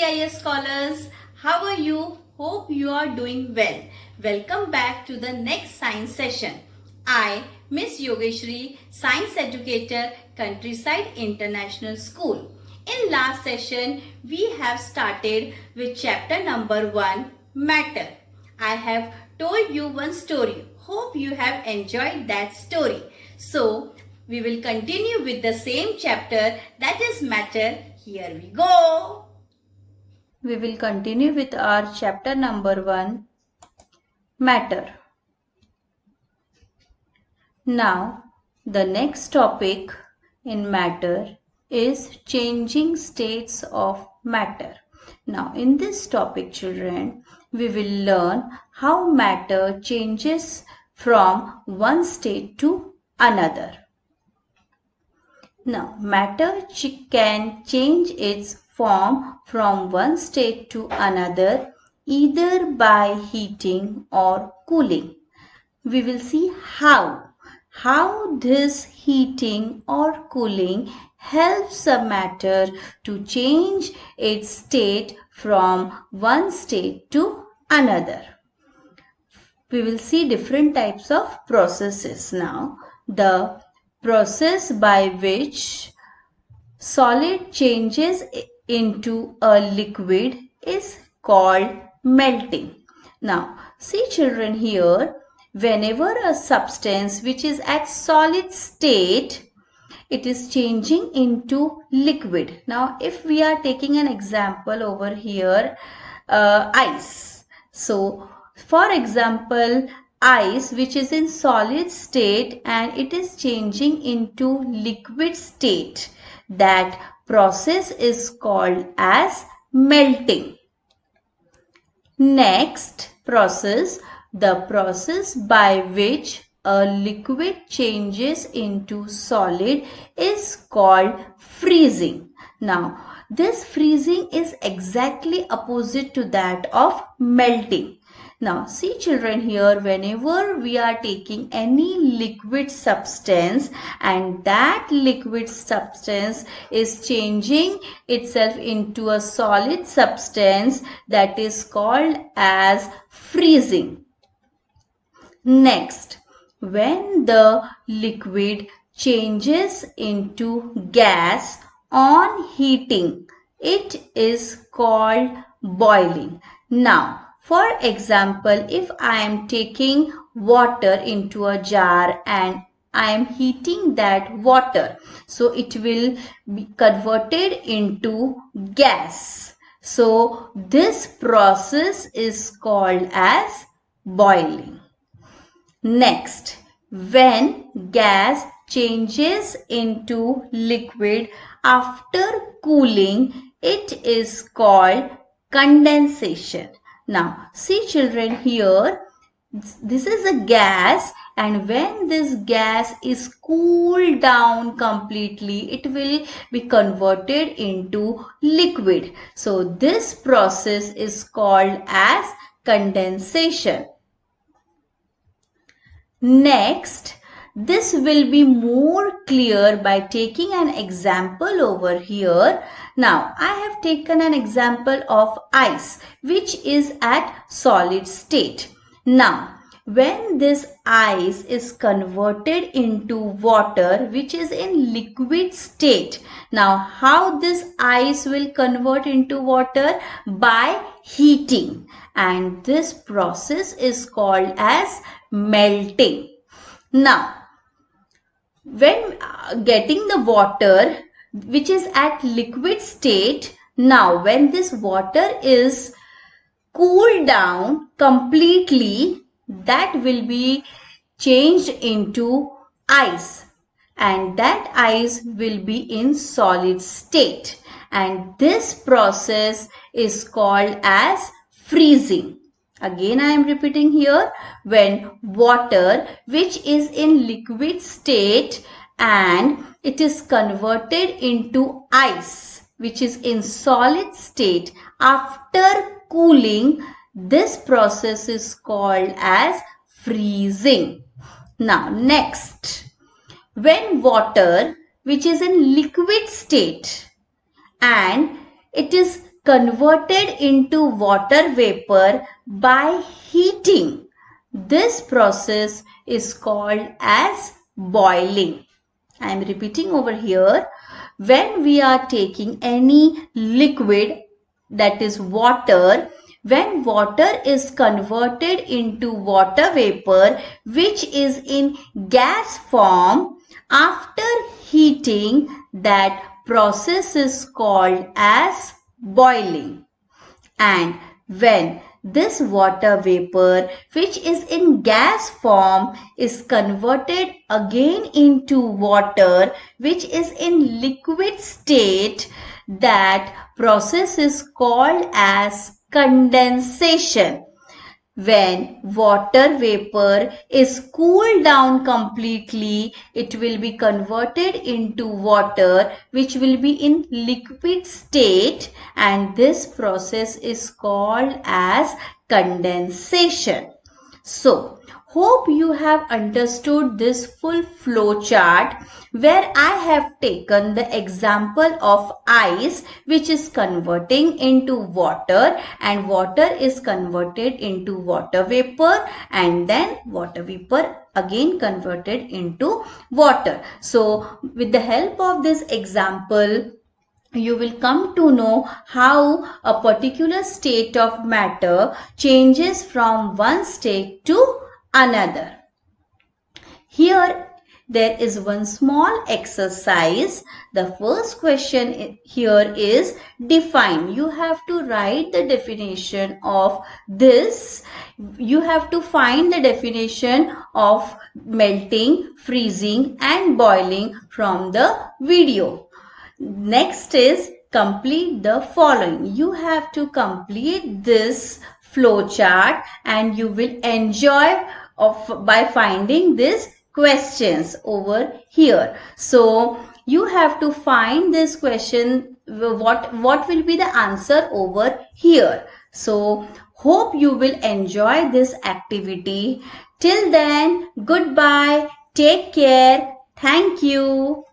CIS scholars, how are you? Hope you are doing well. Welcome back to the next science session. I, Miss Yogeshri, science educator, Countryside International School. In last session, we have started with chapter number 1, Matter. I have told you one story. Hope you have enjoyed that story. So, we will continue with the same chapter, that is Matter. Here we go. We will continue with our chapter number 1, Matter. Now, the next topic in matter is changing states of matter. Now, in this topic, children, we will learn how matter changes from one state to another. Now, matter can change its form from one state to another either by heating or cooling. We will see how this heating or cooling helps a matter to change its state from one state to another. We will see different types of processes now. The process by which solid changes into a liquid is called melting. Now, see children here, whenever a substance which is at solid state, it is changing into liquid. Now, if we are taking an example over here, ice. So, for example, ice which is in solid state and it is changing into liquid state, that process is called as melting. Next process, the process by which a liquid changes into solid is called freezing. Now, this freezing is exactly opposite to that of melting. Now, see children here, whenever we are taking any liquid substance and that liquid substance is changing itself into a solid substance, that is called as freezing. Next, when the liquid changes into gas on heating, it is called boiling. Now, for example, if I am taking water into a jar and I am heating that water, so it will be converted into gas. So, this process is called as boiling. Next, when gas changes into liquid after cooling, it is called condensation. Now, see children here, this is a gas and when this gas is cooled down completely, it will be converted into liquid. So, this process is called as condensation. Next, this will be more clear by taking an example over here. Now, I have taken an example of ice which is at solid state. Now, when this ice is converted into water which is in liquid state. Now, how this ice will convert into water? By heating. And this process is called as melting. Now, when getting the water which is at liquid state, now when this water is cooled down completely, that will be changed into ice and that ice will be in solid state, and this process is called as freezing. Again, I am repeating here, when water which is in liquid state and it is converted into ice which is in solid state after cooling, this process is called as freezing. Now, next, when water which is in liquid state and it is converted into water vapor by heating. This process is called as boiling. I am repeating over here. When we are taking any liquid, that is water, when water is converted into water vapor which is in gas form, after heating, that process is called as boiling. And when this water vapor which is in gas form is converted again into water which is in liquid state, that process is called as condensation. When water vapor is cooled down completely, it will be converted into water which will be in liquid state, and this process is called as condensation. So, hope you have understood this full flow chart where I have taken the example of ice which is converting into water, and water is converted into water vapor, and then water vapor again converted into water. So, with the help of this example, you will come to know how a particular state of matter changes from one state to another. Here there is one small exercise. The first question here is define. You have to write the definition of this. You have to find the definition of melting, freezing and boiling from the video. Next is complete the following. You have to complete this flow chart and you will enjoy by finding these questions over here. So you have to find this question, what will be the answer over here. So hope you will enjoy this activity. Till then, goodbye, take care, thank you.